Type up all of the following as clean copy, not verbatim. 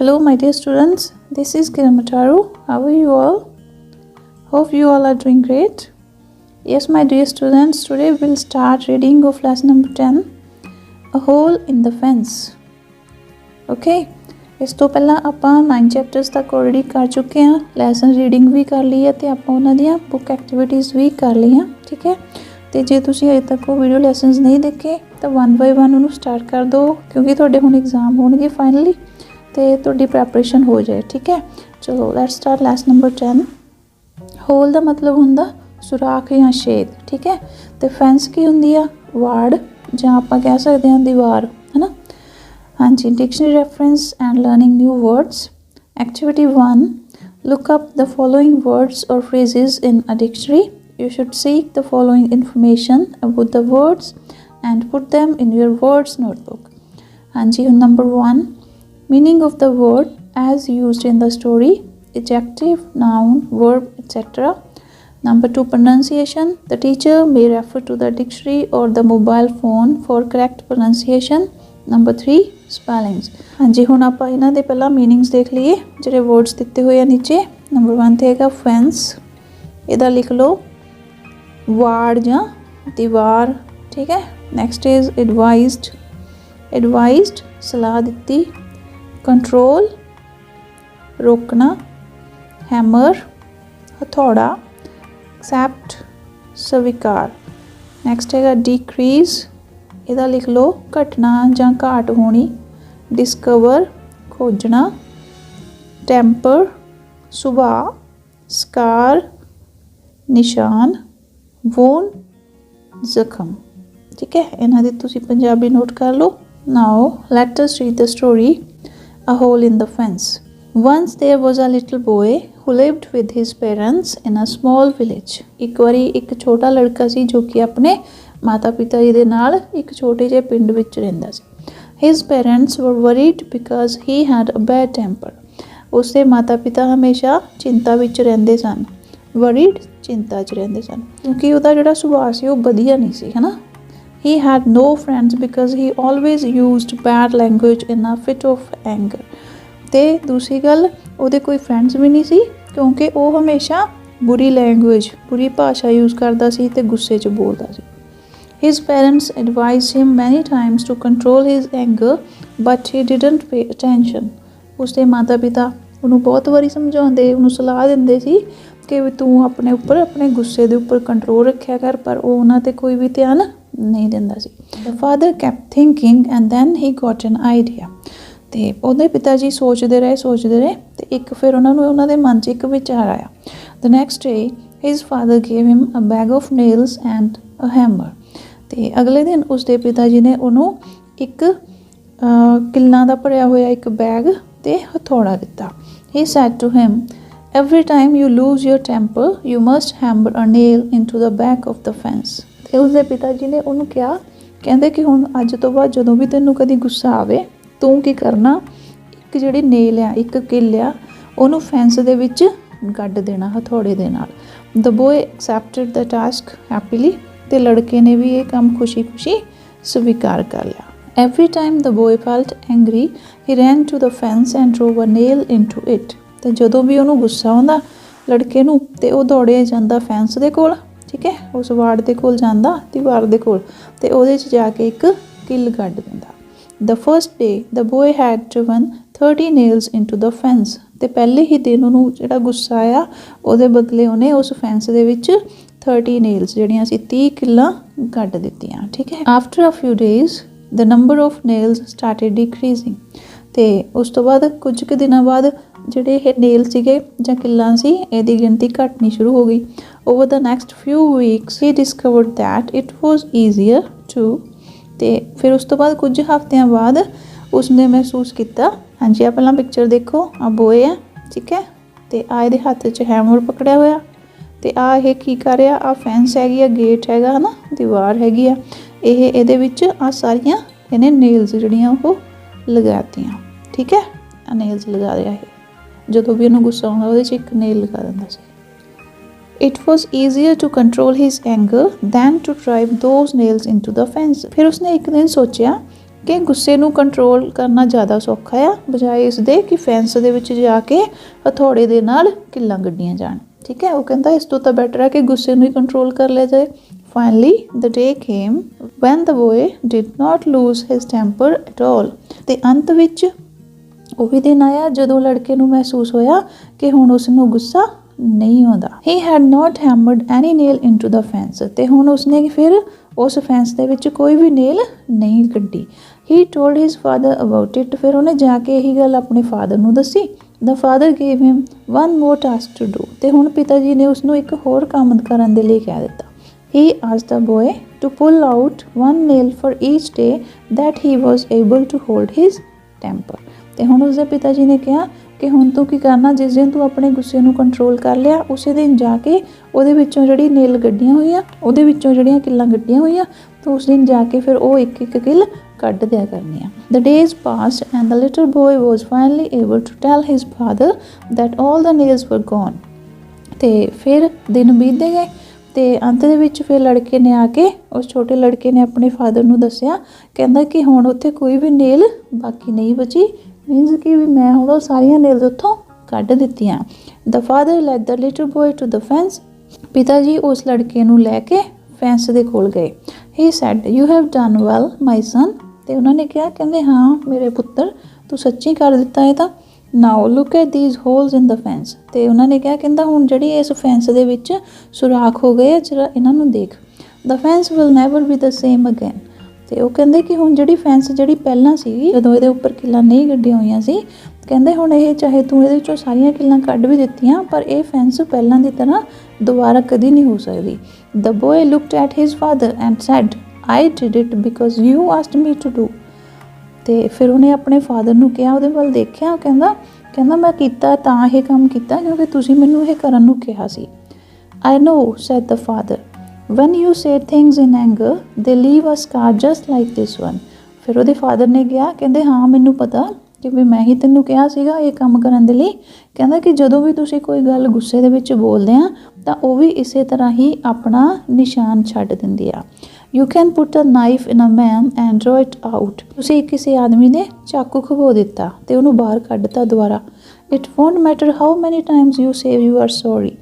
Hello my dear students, this is Kiran Mataru. How are you all? Hope you all are doing great. Yes my dear students, today we'll start reading of lesson number 10, A Hole in the Fence. Okay, ਇਸ ਤੋਂ ਪਹਿਲਾਂ ਆਪਾਂ 9 chapters ਤੱਕ already ਕਰ ਚੁੱਕੇ ਹਾਂ। Lesson reading ਵੀ ਕਰ ਲਈ ਹੈ ਤੇ ਆਪਾਂ ਉਹਨਾਂ ਦੀਆਂ ਬੁੱਕ ਐਕਟੀਵਿਟੀਜ਼ ਵੀ ਕਰ ਲਈਆਂ, ਠੀਕ ਹੈ। ਤੇ ਜੇ ਤੁਸੀਂ ਅਜੇ ਤੱਕ ਉਹ ਵੀਡੀਓ ਲੈਸਨਸ ਨਹੀਂ ਦੇਖੇ ਤਾਂ 1 by 1 ਉਹਨੂੰ ਸਟਾਰਟ ਕਰ ਦਿਓ, ਕਿਉਂਕਿ ਤੁਹਾਡੇ ਹੁਣ ਐਗਜ਼ਾਮ ਹੋਣਗੇ ਫਾਈਨਲੀ ਤੇ ਤੁਹਾਡੀ ਪ੍ਰੈਪਰੇਸ਼ਨ ਹੋ ਜਾਏ, ਠੀਕ ਹੈ। ਚਲੋ let's start lesson number 10। Hole ਦਾ ਮਤਲਬ ਹੁੰਦਾ ਸੁਰਾਖ ਜਾਂ ਛੇਦ, ਠੀਕ ਹੈ। ਤੇ ਫੈਂਸ ਕੀ ਹੁੰਦੀ ਆ? ਵਾੜ ਜਾਂ ਆਪਾਂ ਕਹਿ ਸਕਦੇ ਹਾਂ ਦੀਵਾਰ, ਹੈ ਨਾ। हाँ जी, dictionary reference and learning new words. Activity 1, look up the following words or phrases in a dictionary. You should seek the following information about the words and put them in your words notebook. हाँ जी, number 1, meaning of the word as used in the story, adjective, noun, verb, etc. Number 2, pronunciation. The teacher may refer to the dictionary or the mobile phone for correct pronunciation. Number 3, spellings. हाँ जी, ਹੁਣ ਆਪਾਂ ਇਹਨਾਂ ਦੇ ਪਹਿਲਾਂ meanings ਦੇਖ ਲਈਏ ਜਿਹੜੇ words ਦਿੱਤੇ ਹੋਏ ਆ ਨੀਚੇ। ਨੰਬਰ 1 ਤੇ ਹੈਗਾ ਫੈਂਸ, ਇਹਦਾ ਲਿਖ ਲਓ ਵਾੜ ਜਾਂ ਦੀਵਾਰ, ਠੀਕ ਹੈ। ਨੈਕਸਟ ਇਜ਼ ਐਡਵਾਈਜ਼ਡ, ਐਡਵਾਈਜ਼ਡ ਸਲਾਹ ਦਿੱਤੀ। ਕੰਟਰੋਲ ਰੋਕਣਾ। ਹੈਮਰ ਹਥੌੜਾ। ਐਕਸੈਪਟ ਸਵੀਕਾਰ। ਨੈਕਸਟ ਹੈਗਾ ਡਿਕਰੀਜ਼, ਇਹਦਾ ਲਿਖ ਲਓ ਘਟਨਾ ਜਾਂ ਘਾਟ ਹੋਣੀ। ਡਿਸਕਵਰ ਖੋਜਣਾ। ਟੈਂਪਰ ਸੁਭਾਅ। ਸਕਾਰ ਨਿਸ਼ਾਨ। ਵੋਨ ਜ਼ਖਮ, ਠੀਕ ਹੈ। ਇਹਨਾਂ ਦੀ ਤੁਸੀਂ ਪੰਜਾਬੀ ਨੋਟ ਕਰ ਲਓ। Now let us read the story a hole in the fence. Once there was a little boy who lived with his parents in a small village. ਇੱਕ ਵਾਰੀ ਇੱਕ ਛੋਟਾ ਲੜਕਾ ਸੀ ਜੋ ਕਿ ਆਪਣੇ ਮਾਤਾ ਪਿਤਾ ਜੀ ਦੇ ਨਾਲ ਇੱਕ ਛੋਟੇ ਜਿਹੇ ਪਿੰਡ ਵਿੱਚ ਰਹਿੰਦਾ ਸੀ। His parents were worried because he had a bad temper. ਉਸਦੇ ਮਾਤਾ ਪਿਤਾ ਹਮੇਸ਼ਾ ਚਿੰਤਾ ਵਿੱਚ ਰਹਿੰਦੇ ਸਨ। Worried ਚਿੰਤਾ 'ਚ ਰਹਿੰਦੇ ਸਨ ਕਿਉਂਕਿ ਉਹਦਾ ਜਿਹੜਾ ਸੁਭਾਅ ਸੀ ਉਹ ਵਧੀਆ ਨਹੀਂ ਸੀ, ਹੈ ਨਾ। He had no friends because he always used bad language in a fit of anger. ਅਤੇ ਦੂਸਰੀ ਗੱਲ ਉਹਦੇ ਕੋਈ ਫਰੈਂਡਸ ਵੀ ਨਹੀਂ ਸੀ ਕਿਉਂਕਿ ਉਹ ਹਮੇਸ਼ਾ ਬੁਰੀ ਲੈਂਗੁਏਜ ਬੁਰੀ ਭਾਸ਼ਾ ਯੂਜ਼ ਕਰਦਾ ਸੀ ਅਤੇ ਗੁੱਸੇ 'ਚ ਬੋਲਦਾ ਸੀ। His parents advised him many times to control his anger, but he didn't pay attention. ਉਸਦੇ ਮਾਤਾ ਪਿਤਾ ਉਹਨੂੰ ਬਹੁਤ ਵਾਰੀ ਸਮਝਾਉਂਦੇ, ਉਹਨੂੰ ਸਲਾਹ ਦਿੰਦੇ ਸੀ ਕਿ ਵੀ ਤੂੰ ਆਪਣੇ ਉੱਪਰ ਆਪਣੇ ਗੁੱਸੇ ਦੇ ਉੱਪਰ ਕੰਟਰੋਲ ਰੱਖਿਆ ਕਰ, ਪਰ ਉਹ ਉਹਨਾਂ 'ਤੇ ਕੋਈ ਵੀ ਧਿਆਨ ਨਹੀਂ ਦਿੰਦਾ ਸੀ। The father kept thinking and then he got an idea. ਅਤੇ ਉਹਦੇ ਪਿਤਾ ਜੀ ਸੋਚਦੇ ਰਹੇ ਅਤੇ ਇੱਕ ਫਿਰ ਉਹਨਾਂ ਨੂੰ ਉਹਨਾਂ ਦੇ ਮਨ 'ਚ ਇੱਕ ਵਿਚਾਰ ਆਇਆ। The next day his father gave him a bag of nails and a hammer. ਅਤੇ ਅਗਲੇ ਦਿਨ ਉਸਦੇ ਪਿਤਾ ਜੀ ਨੇ ਉਹਨੂੰ ਇੱਕ ਕਿੱਲਾਂ ਦਾ ਭਰਿਆ ਹੋਇਆ ਇੱਕ ਬੈਗ ਅਤੇ ਹਥੌੜਾ ਦਿੱਤਾ। He said to him, every time you lose your temper you must hammer a nail into the back of the fence. ਅਤੇ ਉਸਦੇ ਪਿਤਾ ਜੀ ਨੇ ਉਹਨੂੰ ਕਿਹਾ, ਕਹਿੰਦੇ ਕਿ ਹੁਣ ਅੱਜ ਤੋਂ ਬਾਅਦ ਜਦੋਂ ਵੀ ਤੈਨੂੰ ਕਦੀ ਗੁੱਸਾ ਆਵੇ ਤੂੰ ਕੀ ਕਰਨਾ, ਇੱਕ ਜਿਹੜੀ ਨੇਲ ਆ ਇੱਕ ਕਿੱਲ ਆ ਉਹਨੂੰ ਫੈਂਸ ਦੇ ਵਿੱਚ ਗੱਡ ਦੇਣਾ ਹਥੌੜੇ ਦੇ ਨਾਲ। The boy accepted the task happily. ਅਤੇ ਲੜਕੇ ਨੇ ਵੀ ਇਹ ਕੰਮ ਖੁਸ਼ੀ ਸਵੀਕਾਰ ਕਰ ਲਿਆ। Every time the boy felt angry he ran to the fence and drove a nail into it. ਅਤੇ ਜਦੋਂ ਵੀ ਉਹਨੂੰ ਗੁੱਸਾ ਆਉਂਦਾ ਲੜਕੇ ਨੂੰ ਅਤੇ ਉਹ ਦੌੜਿਆ ਜਾਂਦਾ ਫੈਂਸ ਦੇ ਕੋਲ, ਠੀਕ ਹੈ, ਉਸ ਵਾਰਡ ਦੇ ਕੋਲ ਜਾਂਦਾ ਦੀਵਾਰ ਦੇ ਕੋਲ ਅਤੇ ਉਹਦੇ 'ਚ ਜਾ ਕੇ ਇੱਕ ਕਿੱਲ ਗੱਡ ਦਿੰਦਾ। The first day the boy had driven 30 nails into the fence. ਅਤੇ ਪਹਿਲੇ ਹੀ ਦਿਨ ਉਹਨੂੰ ਜਿਹੜਾ ਗੁੱਸਾ ਆਇਆ ਉਹਦੇ ਬਦਲੇ ਉਹਨੇ ਉਸ ਫੈਂਸ ਦੇ ਵਿੱਚ 30 nails ਜਿਹੜੀਆਂ ਸੀ 30 ਕਿੱਲਾਂ ਗੱਡ ਦਿੱਤੀਆਂ, ਠੀਕ ਹੈ। After a few days the number of nails started decreasing. ਅਤੇ ਉਸ ਤੋਂ ਬਾਅਦ ਕੁਝ ਕੁ ਦਿਨਾਂ ਬਾਅਦ ਜਿਹੜੇ ਇਹ ਨੇਲ ਸੀਗੇ ਜਾਂ ਕਿੱਲਾਂ ਸੀ ਇਹਦੀ ਗਿਣਤੀ ਘਟਣੀ ਸ਼ੁਰੂ ਹੋ ਗਈ। Over the next few weeks he discovered that it was easier to. ਅਤੇ ਫਿਰ ਉਸ ਤੋਂ ਬਾਅਦ ਕੁਝ ਹਫ਼ਤਿਆਂ ਬਾਅਦ ਉਸਨੇ ਮਹਿਸੂਸ ਕੀਤਾ, ਹਾਂਜੀ ਆਹ ਪਹਿਲਾਂ ਪਿਕਚਰ ਦੇਖੋ, ਆਹ ਬੋਏ ਆ, ਠੀਕ ਹੈ, ਅਤੇ ਆਹ ਇਹਦੇ ਹੱਥ 'ਚ ਹੈਮਰ ਪਕੜਿਆ ਹੋਇਆ ਅਤੇ ਆਹ ਇਹ ਕੀ ਕਰ ਰਿਹਾ, ਆਹ ਫੈਂਸ ਹੈਗੀ ਆ, ਗੇਟ ਹੈਗਾ, ਹੈ ਨਾ, ਦੀਵਾਰ ਹੈਗੀ ਆ, ਇਹਦੇ ਵਿੱਚ ਆਹ ਸਾਰੀਆਂ ਇਹਨੇ ਨੇਲਸ ਜਿਹੜੀਆਂ ਉਹ ਲਗਾਤੀਆਂ, ਠੀਕ ਹੈ। ਆਹ ਨੇਲਸ ਲਗਾ ਰਿਹਾ ਇਹ, ਜਦੋਂ ਵੀ ਉਹਨੂੰ ਗੁੱਸਾ ਆਉਂਦਾ ਉਹਦੇ 'ਚ ਇੱਕ ਨੇਲ ਲਗਾ ਦਿੰਦਾ ਸੀ। It was easier to control his anger than to drive those nails into the fence. ਫਿਰ ਉਸਨੇ ਇੱਕ ਦਿਨ ਸੋਚਿਆ कि गुस्से नूं कंट्रोल करना ज़्यादा सौखा आ बजाए इस दे कि फैंस दे विच जाके हथौड़े दे नाल किल्लां गड्डियां जाण। ठीक है, वो कहता इस तो तां बैटर है कि गुस्से नूं ही कंट्रोल कर लिया जाए। Finally, the day came when the boy did not lose his temper at all। ते अंत विच ਉਹ ਵੀ ਦਿਨ ਆਇਆ ਜਦੋਂ ਲੜਕੇ ਨੂੰ ਮਹਿਸੂਸ ਹੋਇਆ ਕਿ ਹੁਣ ਉਸ ਨੂੰ ਗੁੱਸਾ ਨਹੀਂ ਆਉਂਦਾ। He had not hammered any nail into the fence। ਤੇ ਹੁਣ ਉਸਨੇ ਫਿਰ ਉਸ ਫੈਂਸ ਦੇ ਵਿੱਚ ਕੋਈ ਵੀ ਨੇਲ ਨਹੀਂ ਕੱਢੀ। He told his father about it। ਫਿਰ ਉਹਨੇ ਜਾ ਕੇ ਇਹੀ ਗੱਲ ਆਪਣੇ ਫਾਦਰ ਨੂੰ ਦੱਸੀ। The father gave him one more task to do। ਤੇ ਹੁਣ ਪਿਤਾ ਜੀ ਨੇ ਉਸਨੂੰ ਇੱਕ ਹੋਰ ਕੰਮ ਕਰਨ ਦੇ ਲਈ ਕਹਿ ਦਿੱਤਾ। He asked the boy to pull out one nail for each day that he was able to hold his temper। ਤੇ ਹੁਣ ਉਸਦੇ ਪਿਤਾ ਜੀ ਨੇ ਕਿਹਾ ਕਿ ਹੁਣ ਤੂੰ ਕੀ ਕਰਨਾ, ਜਿਸ ਦਿਨ ਤੂੰ ਆਪਣੇ ਗੁੱਸੇ ਨੂੰ ਕੰਟਰੋਲ ਕਰ ਲਿਆ ਉਸੇ ਦਿਨ ਜਾ ਕੇ ਉਹਦੇ ਵਿੱਚੋਂ ਜਿਹੜੀ ਨੇਲ ਗੱਡੀਆਂ ਹੋਈਆਂ, ਉਹਦੇ ਵਿੱਚੋਂ ਜਿਹੜੀਆਂ ਕਿੱਲਾਂ ਗੱਡੀਆਂ ਹੋਈਆਂ, ਤਾਂ ਉਸ ਦਿਨ ਜਾ ਕੇ ਫਿਰ ਉਹ ਇੱਕ ਇੱਕ ਕਿੱਲ ਕੱਢ ਦਿਆ ਕਰਨੀ ਆ। The days passed and the little boy was finally able to tell his father that all the nails were gone। ਤੇ ਫਿਰ ਦਿਨ ਬੀਤਦੇ ਗਏ ਤੇ ਅੰਤ ਦੇ ਵਿੱਚ ਫਿਰ ਲੜਕੇ ਨੇ ਆ ਕੇ ਉਸ ਛੋਟੇ ਲੜਕੇ ਨੇ ਆਪਣੇ ਫਾਦਰ ਨੂੰ ਦੱਸਿਆ, ਕਹਿੰਦਾ ਕਿ ਹੁਣ ਉੱਥੇ ਕੋਈ ਵੀ ਨੇਲ ਬਾਕੀ ਨਹੀਂ ਬਚੀ, ਮੀਨਸ ਕਿ ਵੀ ਮੈਂ ਹੁਣ ਉਹ ਸਾਰੀਆਂ ਨੇਲਸ ਉੱਥੋਂ ਕੱਢ ਦਿੱਤੀਆਂ। The father led the little boy to the fence। ਪਿਤਾ ਜੀ ਉਸ ਲੜਕੇ ਨੂੰ ਲੈ ਕੇ ਫੈਂਸ ਦੇ ਕੋਲ ਗਏ। He said, you have done well my son। ਤੇ ਉਹਨਾਂ ਨੇ ਕਿਹਾ, ਕਹਿੰਦੇ ਹਾਂ ਮੇਰੇ ਪੁੱਤਰ ਤੂੰ ਸੱਚੀ ਕਰ ਦਿੱਤਾ ਇਹ ਤਾਂ। Now look at these holes in the fence। ਤੇ ਉਹਨਾਂ ਨੇ ਕਿਹਾ, ਕਹਿੰਦਾ ਹੁਣ ਜਿਹੜੀ ਇਸ ਫੈਂਸ ਦੇ ਵਿੱਚ ਸੁਰਾਖ ਹੋ ਗਏ ਆ, ਜਰਾ ਇਹਨਾਂ ਨੂੰ ਦੇਖ। The fence will never be the same again। ਤੇ ਉਹ ਕਹਿੰਦੇ ਕਿ ਹੁਣ ਜਿਹੜੀ ਫੈਂਸ ਜਿਹੜੀ ਪਹਿਲਾਂ ਸੀਗੀ ਜਦੋਂ ਇਹਦੇ ਉੱਪਰ ਕਿੱਲਾਂ ਨਹੀਂ ਗੱਡੀਆਂ ਹੋਈਆਂ ਸੀ, ਕਹਿੰਦੇ ਹੁਣ ਇਹ ਚਾਹੇ ਤੂੰ ਇਹਦੇ ਵਿੱਚੋਂ ਸਾਰੀਆਂ ਕਿੱਲਾਂ ਕੱਢ ਵੀ ਦਿੱਤੀਆਂ ਪਰ ਇਹ ਫੈਂਸ ਪਹਿਲਾਂ ਦੀ ਤਰ੍ਹਾਂ ਦੁਬਾਰਾ ਕਦੀ ਨਹੀਂ ਹੋ ਸਕਦੀ। The boy looked at his father and said, I did it because you asked me to do। ਤੇ ਫਿਰ ਉਹਨੇ ਆਪਣੇ ਫਾਦਰ ਨੂੰ ਕਿਹਾ, ਉਹਦੇ ਵੱਲ ਦੇਖਿਆ, ਕਹਿੰਦਾ ਮੈਂ ਕੀਤਾ ਤਾਂ ਇਹ ਕੰਮ ਕੀਤਾ ਕਿਉਂਕਿ ਤੁਸੀਂ ਮੈਨੂੰ ਇਹ ਕਰਨ ਨੂੰ ਕਿਹਾ ਸੀ। I know, said the father, when you say things in anger they leave a scar just like this one। ਫਿਰ ਉਹਦੇ ਫਾਦਰ ਨੇ ਕਿਹਾ, ਕਹਿੰਦੇ ਹਾਂ ਮੈਨੂੰ ਪਤਾ ਕਿ ਵੀ ਮੈਂ ਹੀ ਤੈਨੂੰ ਕਿਹਾ ਸੀਗਾ ਇਹ ਕੰਮ ਕਰਨ ਦੇ ਲਈ। ਕਹਿੰਦਾ ਕਿ ਜਦੋਂ ਵੀ ਤੁਸੀਂ ਕੋਈ ਗੱਲ ਗੁੱਸੇ ਦੇ ਵਿੱਚ ਬੋਲਦੇ ਆ ਤਾਂ ਉਹ ਵੀ ਇਸੇ ਤਰ੍ਹਾਂ ਹੀ ਆਪਣਾ ਨਿਸ਼ਾਨ ਛੱਡ ਦਿੰਦੀ ਆ। You can put a knife in a man and draw it out। ਤੁਸੀਂ ਕਿਸੇ ਆਦਮੀ ਨੇ ਚਾਕੂ ਖਵੋ ਦਿੱਤਾ ਤੇ ਉਹਨੂੰ ਬਾਹਰ ਕੱਢਤਾ ਦੁਬਾਰਾ। It won't matter how many times you say you are sorry,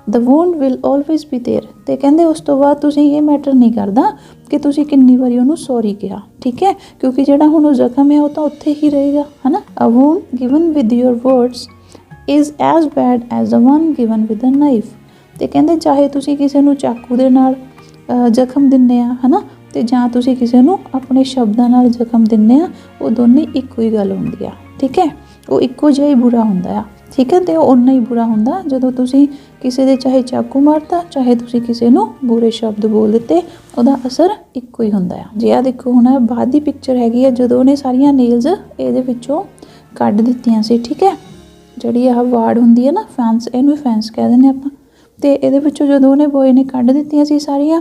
the wound will always be there। ਤੇ ਕਹਿੰਦੇ ਉਸ ਤੋਂ ਬਾਅਦ ਤੁਸੀਂ ਇਹ ਮੈਟਰ ਨਹੀਂ ਕਰਦਾ ਕਿ ਤੁਸੀਂ ਕਿੰਨੀ ਵਾਰੀ ਉਹਨੂੰ ਸੌਰੀ ਕਿਹਾ, ਠੀਕ ਹੈ, ਕਿਉਂਕਿ ਜਿਹੜਾ ਹੁਣ ਉਹ ਜ਼ਖਮ ਹੈ ਉਹ ਤਾਂ ਉੱਥੇ ਹੀ ਰਹੇਗਾ, ਹੈ ਨਾ। A wound given with your words is as bad as the one given with a knife। ਤੇ ਕਹਿੰਦੇ ਚਾਹੇ ਤੁਸੀਂ ਕਿਸੇ ਨੂੰ ਚਾਕੂ ਦੇ ਨਾਲ ਜ਼ਖਮ ਦਿੰਦੇ ਆ, ਹੈ ਨਾ, ਤੇ ਜਾਂ ਤੁਸੀਂ ਕਿਸੇ ਨੂੰ ਆਪਣੇ ਸ਼ਬਦਾਂ ਨਾਲ ਜ਼ਖਮ ਦਿੰਦੇ ਆ, ਉਹ ਦੋਨੇ ਇੱਕੋ ਹੀ ਗੱਲ ਹੁੰਦੀ ਆ, ਠੀਕ ਹੈ। ਉਹ ਇੱਕੋ ਜਿਹਾ ਹੀ ਬੁਰਾ ਹੁੰਦਾ ਆ, ਠੀਕ ਹੈ। ਤੇ ਉਹ ਓਨਾ ਹੀ ਬੁਰਾ ਹੁੰਦਾ ਜਦੋਂ ਤੁਸੀਂ ਕਿਸੇ ਦੇ ਚਾਹੇ ਚਾਕੂ ਮਾਰਤਾ ਚਾਹੇ ਤੁਸੀਂ ਕਿਸੇ ਨੂੰ ਬੁਰੇ ਸ਼ਬਦ ਬੋਲ ਦਿੱਤੇ, ਉਹਦਾ ਅਸਰ ਇੱਕੋ ਹੀ ਹੁੰਦਾ ਆ। ਜੇ ਆ ਦੇਖੋ ਹੁਣ ਬਾਅਦ ਦੀ ਪਿਕਚਰ ਹੈਗੀ ਆ ਜਦੋਂ ਉਹਨੇ ਸਾਰੀਆਂ ਨੇਲਸ ਇਹਦੇ ਵਿੱਚੋਂ ਕੱਢ ਦਿੱਤੀਆਂ ਸੀ, ਠੀਕ ਹੈ। ਜਿਹੜੀ ਆਹ ਵਾਰਡ ਹੁੰਦੀ ਹੈ ਨਾ ਫੈਂਸ, ਇਹਨੂੰ ਫੈਂਸ ਕਹਿ ਦਿੰਦੇ ਆਪਾਂ। ਤੇ ਇਹਦੇ ਵਿੱਚੋਂ ਜਦੋਂ ਉਹਨੇ ਬੋਏ ਨੇ ਕੱਢ ਦਿੱਤੀਆਂ ਸੀ ਸਾਰੀਆਂ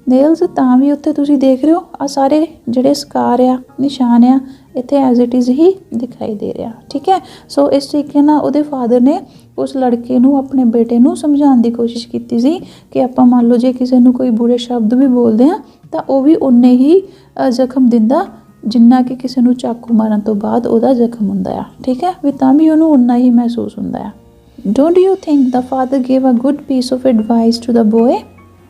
ਨੇਲਸ, ਤਾਂ ਵੀ ਉੱਥੇ ਤੁਸੀਂ ਦੇਖ ਰਹੇ ਹੋ ਆ ਸਾਰੇ ਜਿਹੜੇ ਸਕਾਰ ਆ, ਨਿਸ਼ਾਨ ਆ, ਇੱਥੇ ਐਜ਼ ਇਟ ਇਜ਼ ਹੀ ਦਿਖਾਈ ਦੇ ਰਿਹਾ, ਠੀਕ ਹੈ। ਸੋ ਇਸ ਤਰੀਕੇ ਨਾਲ ਉਹਦੇ ਫਾਦਰ ਨੇ ਉਸ ਲੜਕੇ ਨੂੰ, ਆਪਣੇ ਬੇਟੇ ਨੂੰ ਸਮਝਾਉਣ ਦੀ ਕੋਸ਼ਿਸ਼ ਕੀਤੀ ਸੀ ਕਿ ਆਪਾਂ ਮੰਨ ਲਓ ਜੇ ਕਿਸੇ ਨੂੰ ਕੋਈ ਬੁਰੇ ਸ਼ਬਦ ਵੀ ਬੋਲਦੇ ਹਾਂ ਤਾਂ ਉਹ ਵੀ ਉਨੇ ਹੀ ਜ਼ਖਮ ਦਿੰਦਾ ਜਿੰਨਾ ਕਿ ਕਿਸੇ ਨੂੰ ਚਾਕੂ ਮਾਰਨ ਤੋਂ ਬਾਅਦ ਉਹਦਾ ਜ਼ਖਮ ਹੁੰਦਾ ਆ, ਠੀਕ ਹੈ, ਵੀ ਤਾਂ ਵੀ ਉਹਨੂੰ ਉਨਾ ਹੀ ਮਹਿਸੂਸ ਹੁੰਦਾ ਆ। Don't you think the father gave a good piece of advice to the boy?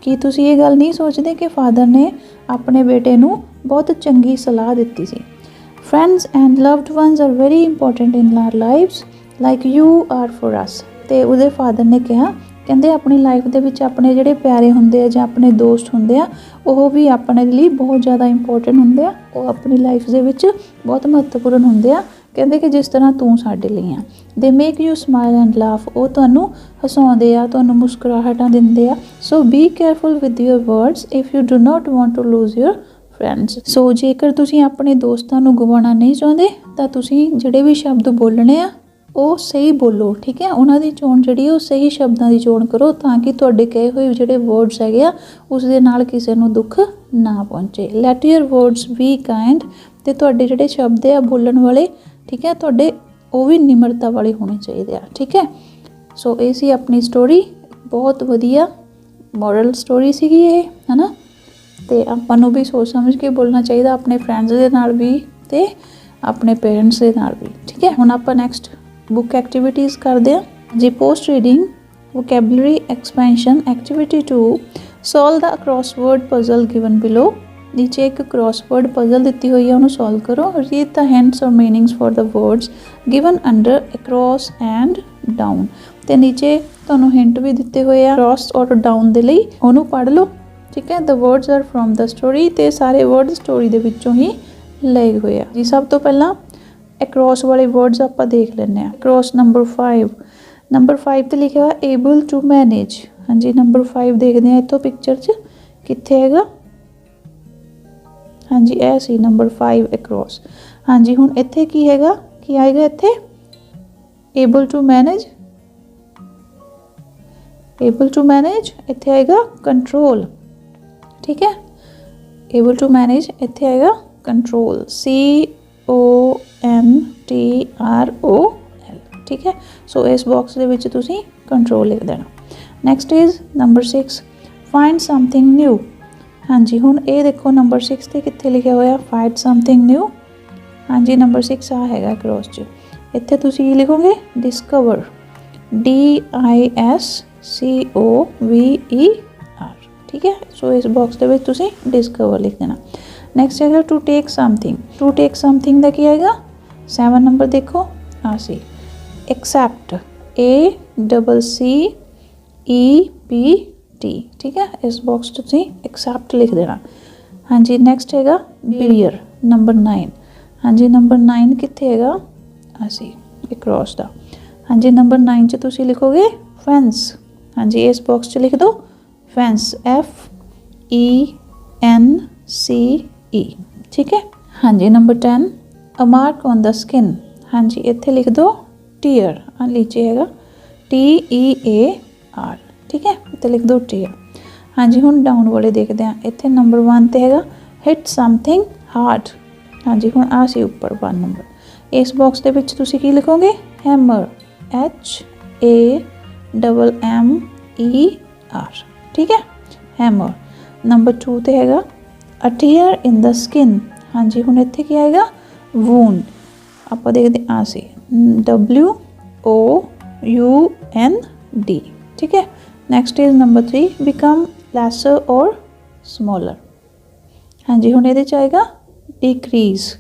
ਕੀ ਤੁਸੀਂ ਇਹ ਗੱਲ ਨਹੀਂ ਸੋਚਦੇ ਕਿ ਫਾਦਰ ਨੇ ਆਪਣੇ ਬੇਟੇ ਨੂੰ ਬਹੁਤ ਚੰਗੀ ਸਲਾਹ ਦਿੱਤੀ ਸੀ। Friends and loved ones are very important in our lives like you are for us। ਤੇ ਉਹਦੇ ਫਾਦਰ ਨੇ ਕਿਹਾ, ਕਹਿੰਦੇ ਆਪਣੀ ਲਾਈਫ ਦੇ ਵਿੱਚ ਆਪਣੇ ਜਿਹੜੇ ਪਿਆਰੇ ਹੁੰਦੇ ਆ ਜਾਂ ਆਪਣੇ ਦੋਸਤ ਹੁੰਦੇ ਆ ਉਹ ਵੀ ਆਪਣੇ ਲਈ ਬਹੁਤ ਜ਼ਿਆਦਾ ਇੰਪੋਰਟੈਂਟ ਹੁੰਦੇ ਆ, ਉਹ ਆਪਣੀ ਲਾਈਫ ਦੇ ਵਿੱਚ ਬਹੁਤ ਮਹੱਤਵਪੂਰਨ ਹੁੰਦੇ ਆ। ਕਹਿੰਦੇ ਕਿ ਜਿਸ ਤਰ੍ਹਾਂ ਤੂੰ ਸਾਡੇ ਲਈ ਆ। They make you smile and laugh, ਉਹ ਤੁਹਾਨੂੰ ਹਸਾਉਂਦੇ ਆ, ਤੁਹਾਨੂੰ ਮੁਸਕਰਾਹਟਾਂ ਦਿੰਦੇ ਆ। So be careful with your words if you do not want to lose your friends. So ਜੇਕਰ ਤੁਸੀਂ ਆਪਣੇ ਦੋਸਤਾਂ ਨੂੰ ਗਵਾਉਣਾ ਨਹੀਂ ਚਾਹੁੰਦੇ ਤਾਂ ਤੁਸੀਂ ਜਿਹੜੇ ਵੀ ਸ਼ਬਦ ਬੋਲਣੇ ਆ ਉਹ ਸਹੀ ਬੋਲੋ, ਠੀਕ ਹੈ। ਉਹਨਾਂ ਦੀ ਚੋਣ ਜਿਹੜੀ ਉਹ ਸਹੀ ਸ਼ਬਦਾਂ ਦੀ ਚੋਣ ਕਰੋ ਤਾਂ ਕਿ ਤੁਹਾਡੇ ਕਹੇ ਹੋਏ ਜਿਹੜੇ ਵਰਡਸ ਹੈਗੇ ਆ ਉਸ ਦੇ ਨਾਲ ਕਿਸੇ ਨੂੰ ਦੁੱਖ ਨਾ ਪਹੁੰਚੇ। Let your words be kind, ਅਤੇ ਤੁਹਾਡੇ ਜਿਹੜੇ ਸ਼ਬਦ ਆ ਬੋਲਣ ਵਾਲੇ, ਠੀਕ ਹੈ, ਤੁਹਾਡੇ ਉਹ ਵੀ ਨਿਮਰਤਾ ਵਾਲੇ ਹੋਣੇ ਚਾਹੀਦੇ ਆ, ਠੀਕ ਹੈ। ਸੋ ਇਹ ਸੀ ਆਪਣੀ ਸਟੋਰੀ, ਬਹੁਤ ਵਧੀਆ ਮੋਰਲ ਸਟੋਰੀ ਸੀਗੀ ਇਹ, ਹੈ ਨਾ। ਅਤੇ ਆਪਾਂ ਨੂੰ ਵੀ ਸੋਚ ਸਮਝ ਕੇ ਬੋਲਣਾ ਚਾਹੀਦਾ, ਆਪਣੇ ਫਰੈਂਡਸ ਦੇ ਨਾਲ ਵੀ ते अपने पेरेंट्स दे नाल भी। ठीक है, हुण आपां नैक्सट बुक एक्टिविटीज़ करते हैं जी। Post reading vocabulary expansion activity 2 solve the crossword puzzle given below. नीचे एक क्रॉसवर्ड पजल दी हुई है, उन्होंने सॉल्व करो। रीड द हिंट्स और meanings for the words given under across and down. तो नीचे तुहानूं हिंट भी दिते हुए आ क्रॉस और डाउन दे लई, उन्होंने पढ़ लो। ठीक है, the words are from the story, तो सारे वर्ड स्टोरी दे विचों ही लए हुए आ जी। सब तो पहला अक्रॉस वाले वर्ड्स आपां देख लैंदे आ। अक्रॉस नंबर 5 ते लिखा हुआ एबल टू मैनेज। हाँ जी, नंबर 5 देखते हैं इतों पिक्चर च कित्थे हैगा। हाँ जी, ए सी नंबर 5 अक्रॉस। हाँ जी, हुण इत्थे की हैगा, की आएगा इत्थे able to manage. Able to manage इत्थे आएगा कंट्रोल। ठीक है, एबल टू मैनेज इत्थे आएगा कंट्रोल, CONTROL। ठीक है, सो इस बॉक्स दे विच तुसीं कंट्रोल लिख देना। Next is number 6 find something new. हाँ जी, हुण ये देखो नंबर 6 ते कित्थे लिखा होया फाइंड समथिंग न्यू। हाँ जी, नंबर 6 आ हैगा क्रॉस च। इत्थे तुसीं लिखोगे डिस्कवर, DISCOVER। ठीक है, सो इस बॉक्स दे विच तुसीं डिस्कवर लिख देना। नैक्सट है to take something. To take something का की आएगा 7 नंबर देखो आ सी एक्सैप्ट, ACCEPT। ठीक है, इस बॉक्स तुसीं एक्सैप्ट लिख देना। हाँ जी, नैक्सट हैगा बेरियर नंबर 9। हाँ जी, नंबर 9 कित्थे हैगा आ सी क्रॉस दा। हाँ जी, नंबर 9 च तुसीं लिखोगे फेंस। हाँ जी, इस बॉक्स च लिख दो फेंस, FENCE। ठीक है, हाँ जी, number 10 a mark on the skin. हाँ जी, इत्थे लिख दो टीयर। हाँ, नीचे हैगा TEAR। ठीक है, इत्थे लिख दो टीयर। हाँ जी, हुण डाउन वाले देखते हैं। इत्थे नंबर 1 ते हैगा हिट समथिंग हार्ड। हाँ जी, हुण आ सी उपर 1 नंबर। इस बॉक्स दे विच तुसीं की लिखोगे हैमर, HAMMER। ठीक है, हैमर। नंबर 2 ते हैगा अ टीयर इन द स्किन। हाँ जी, हुण इत्थे की आएगा वूंड। आपां देखदे आ सी WOUND। ठीक है, next is number 3 become lesser और स्मॉलर। हाँ जी, हुण इहदे च आएगा डिक्रीज।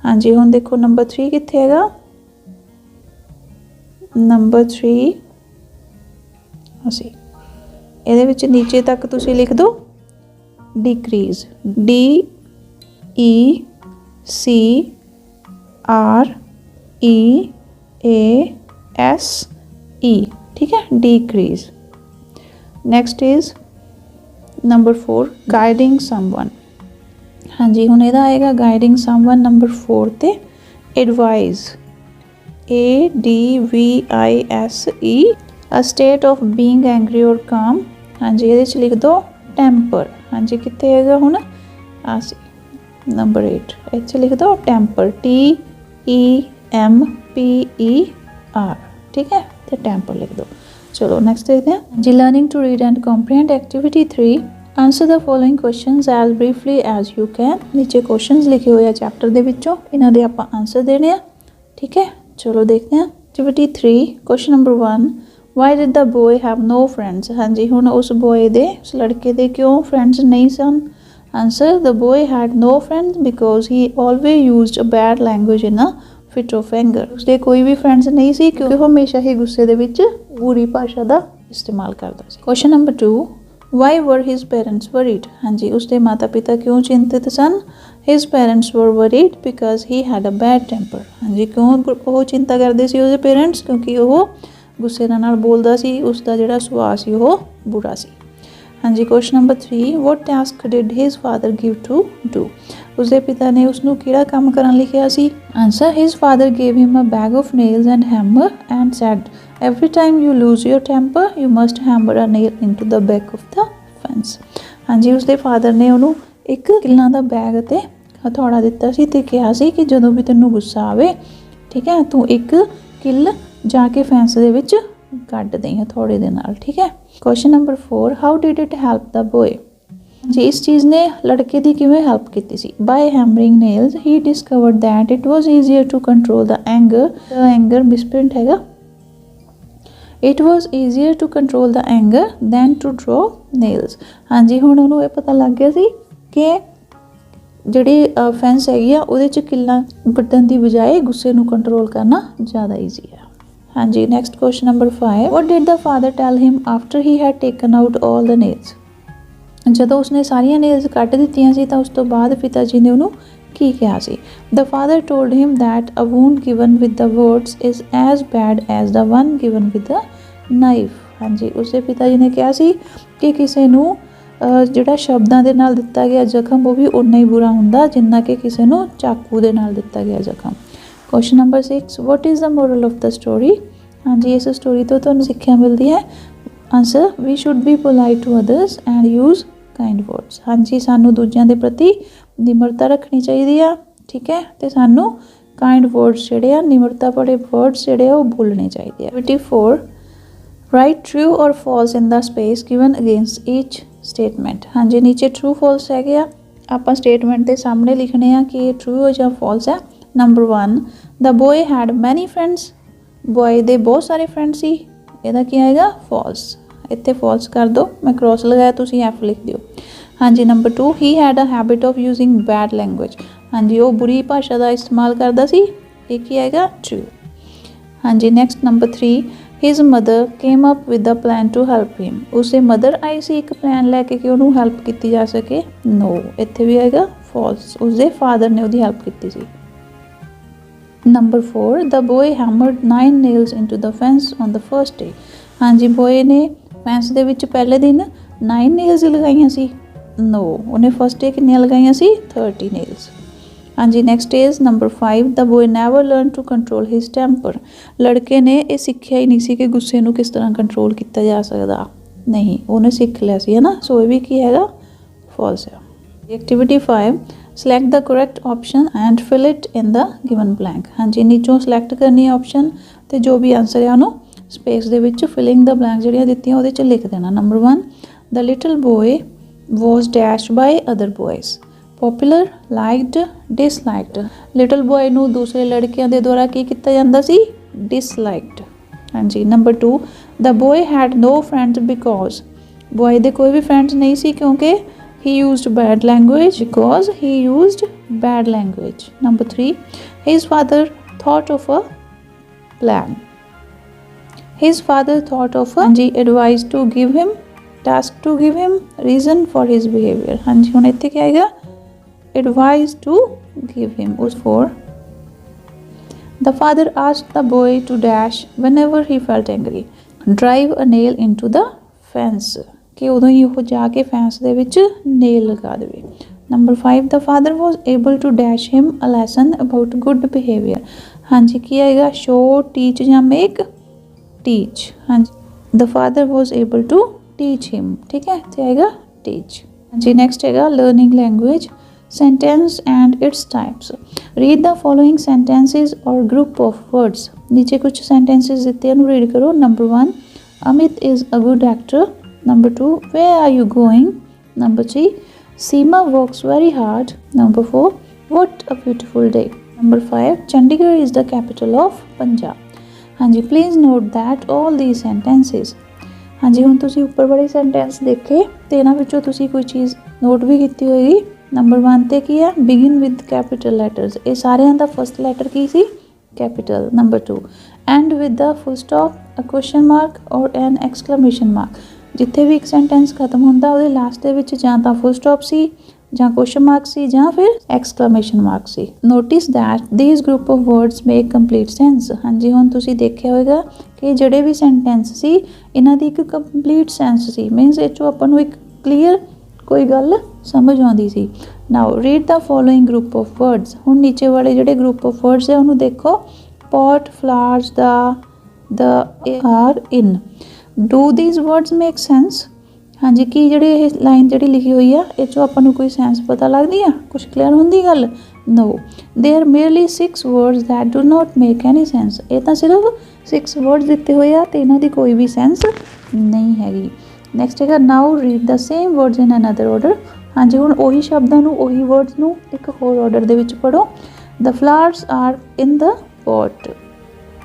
हाँ जी, हुण देखो नंबर 3 कित्थे हैगा, नंबर 3 असी इहदे विच नीचे तक तुसीं लिख दो डिक्रीज, DECREASE। ठीक है, decrease. Next is number 4 guiding someone. हाँ जी, हुण इहदा आएगा गाइडिंग समवन नंबर 4 ते advise, ADVISE a state of being angry और काम। हाँ जी, इहदे च लिख दो टैंपर। हाँ जी, कित्थे हैगा हुण आ सी नंबर 8। इत्थे लिख दो टैंपर, TEMPER। ठीक है, तो टैंपर लिख दो। चलो नैक्सट देखते हैं जी। Learning to read and comprehend activity 3 answer the following questions as briefly as you can. नीचे क्वेश्चंस लिखे हुए चैप्टर दे विचों, इन्हां दे आपां आंसर देने आ। ठीक है, चलो देखते हैं activity 3 question number 1 why did the boy have no friends. हाँ जी, हुण उस बॉय दे उस लड़के दे क्यों फ्रेंड्स नहीं सन। Answer the boy had no friends because he always used a bad language in a fit of anger. उसके कोई भी फ्रेंड्स नहीं सी क्योंकि वो हमेशा ही गुस्से दे विच बुरी भाषा का इस्तेमाल करता सी। Question number 2 why were his parents worried. हाँ जी, उसके माता पिता क्यों चिंतित सन। His parents were worried because he had a bad temper. हाँ जी, क्यों वो चिंता करते सी उसके पेरेंट्स क्योंकि वो गुस्से नाल बोलदा सी, उसका जिहड़ा सुभाਅ सी वो बुरा सी। हाँ जी, question number 3 what task did his father give to do. उसके पिता ने उसनूं किहड़ा काम करन लई किहा सी। Answer his father gave him a bag of nails and hammer and said every time you lose your temper you must hammer a nail into the back of the fence. हाँ जी, उसके फादर ने उन्होंने एक किल्लां दा bag ते हथौड़ा दिता सी ते कहा सी कि जदों भी तैनूं गुस्सा आवे, ठीक है, तू एक किल जाके फैंस दे विच कड्ड दें हथौड़े दे नाल। ठीक है, question number 4 how did it help the boy. जी इस चीज़ ने लड़के की किवें हेल्प की सी। By hammering nails he discovered that it was easier to control the anger misprint हैगा। It was easier to control the anger than to draw nails. हाँ जी हुण उहनूं इह पता लग गया सी कि जिहड़ी फैंस हैगी आ उहदे च किल्लां वड्डण दी बजाए गुस्से नूं कंट्रोल करना ज़्यादा ईजी है। हाँ जी next question number 5 what did the father tell him after he had taken out all the nails. ਜਦੋਂ ਉਸਨੇ ਸਾਰੀਆਂ ਨੇਲਸ ਕੱਢ ਦਿੱਤੀਆਂ ਸੀ ਤਾਂ ਉਸ ਤੋਂ ਬਾਅਦ ਪਿਤਾ ਜੀ ਨੇ ਉਹਨੂੰ ਕੀ ਕਿਹਾ ਸੀ। The father told him that a wound given with the words is as bad as the one given with the knife. ਹਾਂਜੀ ਉਸਦੇ ਪਿਤਾ ਜੀ ਨੇ ਕਿਹਾ ਸੀ ਕਿ ਕਿਸੇ ਨੂੰ ਜਿਹੜਾ ਸ਼ਬਦਾਂ ਦੇ ਨਾਲ ਦਿੱਤਾ ਗਿਆ ਜ਼ਖਮ ਉਹ ਵੀ ਉਨਾ ਹੀ ਬੁਰਾ ਹੁੰਦਾ ਜਿੰਨਾ ਕਿ ਕਿਸੇ ਨੂੰ ਚਾਕੂ ਦੇ ਨਾਲ ਦਿੱਤਾ ਗਿਆ ਜ਼ਖਮ। Question number 6 what is the moral of the story. ਹਾਂਜੀ ਇਸ ਸਟੋਰੀ ਤੋਂ ਤੁਹਾਨੂੰ ਸਿੱਖਿਆ ਮਿਲਦੀ ਹੈ। Answer we should be polite to others and use kind words. हाँ जी सानू दूजियां दे प्रति निमरता रखनी चाहिए आ ठीक है तो सानू काइंड वर्ड्स जिहड़े आ निमरता भरे वर्ड्स जिहड़े आ बोलने चाहिए। एक्टिविटी 4 राइट ट्रू और falls in the space given against each statement. हाँ जी नीचे ट्रू फॉल्स है आप स्टेटमेंट के सामने लिखने आ कि ट्रू या फॉल्स है। Number 1 the boy had many friends. Boy दे बहुत सारे फ्रेंड सी इहदा की आएगा फॉल्स। इत्थे फॉल्स कर दो मैं क्रॉस लगाया तुसीं एफ लिख दिओ। हाँ जी number 2 he had a habit of using bad language. हाँ जी वो बुरी भाषा का इस्तेमाल करता सी एक ही आएगा ट्रू। हाँ जी next number 3 his mother came up with the plan to help him. उससे मदर आई सी एक प्लान लैके कि उन्होंने हैल्प की जा सके नो इत्थे भी आएगा फॉल्स उसके फादर ने उसकी हैल्प की सी। Number 4 the boy hammered 9 nails into the fence on the first day. हाँ जी बॉय ने फैंस दे विच पहले दिन 9 नेल्स लगाइयां सी नो उन्हें फर्स्ट डे कितनियां लगाइयां सी 30 नेल्स। हाँ जी next is number 5 the boy never learn to control his temper. लड़के ने यह सीखिया ही नहीं सी कि गुस्से नूं किस तरह कंट्रोल किया जा सकता नहीं उन्हें सीख लिया सी है ना सो ये भी की हैगा फॉल्स है। Activity 5 select the correct option and fill it in the given blank. हाँ जी नीचों सिलेक्ट करनी है ऑप्शन तो जो भी आंसर है उन्होंने स्पेस दे विच फिलिंग द ब्लैंक जिहड़ियां दित्तियां उहदे च लिख देना। Number 1 the little boy was dash by other boys. Popular liked disliked. Little boy नूं दूसरे लड़कियां दे द्वारा की किया जांदा सी डिसलाइकड। हाँ जी number 2 the boy had no friends because. Boy दे कोई भी फ्रेंड्स नहीं सी क्योंकि he used bad language because he used bad language. Number 3 his father thought of a plan. His father thought of a advice to give him, task to give him, reason for his behavior। हाँ जी हुण इत्थे क्या आएगा advice to give him। उस 4 the father asked the boy to dash whenever he felt angry, drive a nail into the fence कि उदों ही वो जाके फैंस दे विच nail लगा देवे। Number 5 the father was able to dash him a lesson about good behavior। हाँ जी की आएगा show, teach या make टीच। हाँ जी the father was able to teach him ठीक है तो आएगा टीच। हाँ जी नेक्स्ट है learning language sentence and its types. Read the following sentences और ग्रुप ऑफ वर्ड्स। नीचे कुछ सेंटेंसेस दिते हैं रीड करो। Number 1 Amit is a good actor. Number 2 where are you going. Number 3 Seema works very hard. Number 4 what a beautiful day. Number 5 Chandigarh is the capital of Punjab. हाँ जी please note that all the sentences. हाँ जी हुण तुसीं उपर बड़े sentence देखे तो इन्हां विचों तुसीं कोई चीज़ नोट भी की होएगी। नंबर 1 ते की है बिगिन विद कैपिटल लैटर्स ये सारियां दा फर्स्ट लैटर की सी capital. Number 2 end with the full stop a question mark और एन एक्सक्लेमेशन मार्क। जिथे भी एक सेंटेंस खत्म होंदा उहदे लास्ट दे विच जां तां फुल स्टॉप सी ਜਾਂ क्वेश्चन मार्क सी ਜਾਂ फिर एक्सक्लेमेशन मार्क सी। Notice that these group of words make complete sense. हाँ जी हुण तुसीं देखिया होएगा कि जिहड़े भी सेंटेंस सी इन्हां दी एक कंप्लीट सेंस सी मीनस इह चों आपां नूं एक क्लीयर कोई गल समझ आउंदी सी। Now read the following group of words. हुण नीचे वाले जिहड़े ग्रुप ऑफ वर्ड्स है उहनूं देखो pot flowers the are in. Do these words make sense. हाँ जी की जिहड़ी ये लाइन जिहड़ी लिखी हुई है इह चों आपां नूं कोई सेंस पता लगदी है कुछ क्लीयर होंदी गल no they are merely 6 words that do not make any sense. ये तो सिर्फ 6 वर्ड्स दिते हुए आ ते इन्हां दी कोई भी सेंस नहीं हैगी। नैक्सट है now read the same words in another order हाँ जी, हुण उही शब्दां नूं उही वर्ड्स नूं एक होर ऑर्डर दे विच पढ़ो। The flowers are in the pot.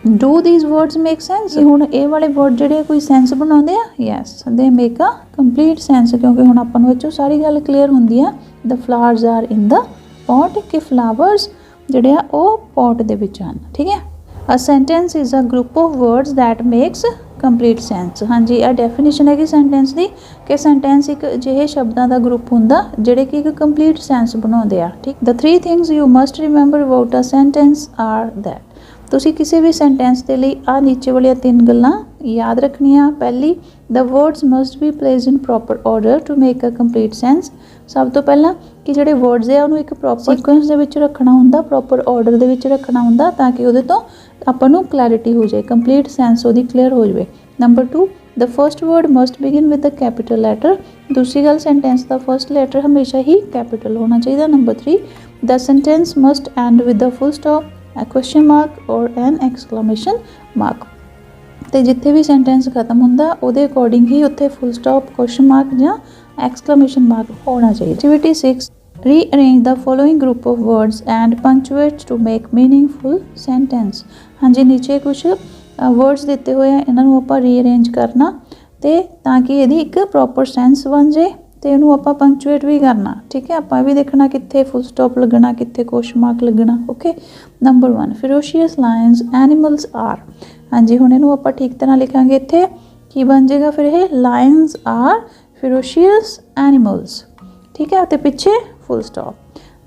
Do these words make sense? हुण ये वाले वर्ड जिहड़े कोई सेंस बनाउंदे आ? Yes, they make a complete sense, क्योंकि हुण आपां नूं विचों सारी गल क्लीयर हुंदी आ। The flowers are in the pot कि फ्लावर्स जिहड़े आ ओह पॉट दे विच हन। ठीक है। A sentence is a group of words that makes complete sense. हाँ जी, यह डेफिनेशन है कि सेंटेंस की कि सेंटेंस एक अजिहे शब्दों का ग्रुप हुंदा जिहड़े कि एक कंप्लीट सेंस बनाउंदे आ। ठीक। The 3 things you must remember about a sentence are that. तुसी किसी भी सेंटेंस के लिए आ नीचे वाली 3 गल्लां याद रखनियां। पहली, the words must be placed in proper order to make a complete sense. सब तो पहला कि जिहड़े वर्ड्स है उन्होंने एक प्रॉपर सीक्वेंस दे विच रखना हुंदा, प्रॉपर ऑर्डर दे विच रखना हुंदा, ताकि उहदे तो आपां नूं क्लैरिटी हो जाए, कंप्लीट सेंस उहदी क्लीयर हो जाए। Number 2, the first word must begin with the capital letter. दूसरी गल, सेंटेंस का फर्स्ट लैटर हमेशा ही कैपिटल होना चाहिए। Number 3, the sentence must and with the full stop, a question mark or an exclamation mark। तो जिथे भी सेंटेंस खत्म होंदा उहदे अकॉर्डिंग ही उत्थे फुल स्टॉप, क्वेश्चन मार्क या एक्सक्लेमेशन मार्क होना चाहिए। Activity 6, rearrange the following group of words and punctuate to make meaningful sentence. हाँ जी, नीचे कुछ वर्ड्स दिते हुए हैं, इन्हों आपां रीअरेंज करना तो ताकि यदि एक प्रॉपर सेंस बन जाए तो इनू आप पंक्चुएट भी करना। ठीक है, आप भी देखना कित्थे फुल स्टॉप लगना, कित्थे क्वेश्चन मार्क लगना। Okay. Number 1, ferocious lions animals are. हाँ जी, हुण इनू आप ठीक तरह लिखांगे, इत्थे की बन जाएगा फिर ये, लायंस आर फेरोशियस एनिमल्स। ठीक है, तो पिछे full stop.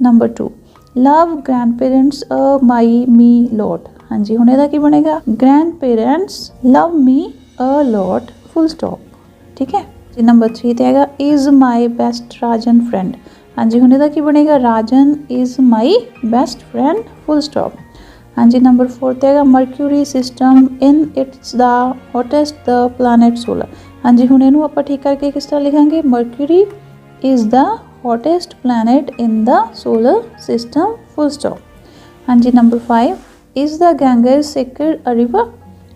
Number 2, love grandparents a my me lot. हाँ जी, हुण इहदा की बनेगा, grandparents love me a lot, full stop. ठीक है। नंबर 3 तो है, is my best Rajan friend. हाँ जी, हुण इहदा की बनेगा, Rajan is my best friend, full stop. हाँ जी, नंबर 4 तो है, mercury system in its the hottest the planet solar. हाँ जी, हुण इहनूं आपां ठीक करके किस तरह लिखांगे, mercury is the hottest planet in the solar system, full stop. हाँ जी, number 5, is the Ganges sacred a river.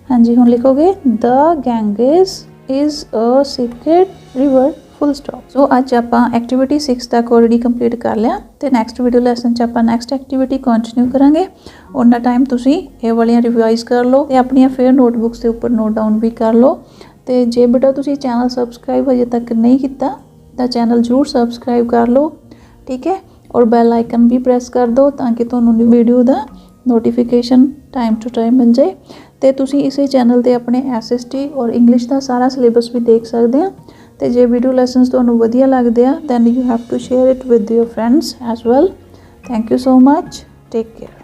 हाँ जी, हुण लिखोगे, the Ganges is a secret river, full stop. So अज आप एक्टिविटी 6 तक ऑलरेडी कंप्लीट कर लिया, तो नैक्सट वीडियो लैसन च आप नैक्सट एक्टिविटी कंटिन्यू करांगे। उन्ना टाइम तुसी ये वालियां रिवाइज कर लो ते अपनियां फिर नोटबुक्स के उपर नोट डाउन भी कर लो। तो जे बेटा तुसी चैनल सबसक्राइब अजे तक नहीं किया तो चैनल जरूर सबसक्राइब कर लो। ठीक है, और बैल आइकन भी प्रेस कर दो ताकि तुहानूं वीडियो का नोटिफिकेशन टाइम टू टाइम मिल जाए। तो तुसी इसे चैनल ते अपने SST और इंग्लिश का सारा सिलेबस भी देख सकते हैं। तो जे वीडियो लैसनस तुहानूं वधिया लगदे आ then you have to share it with your friends as well. Thank you so much, take care.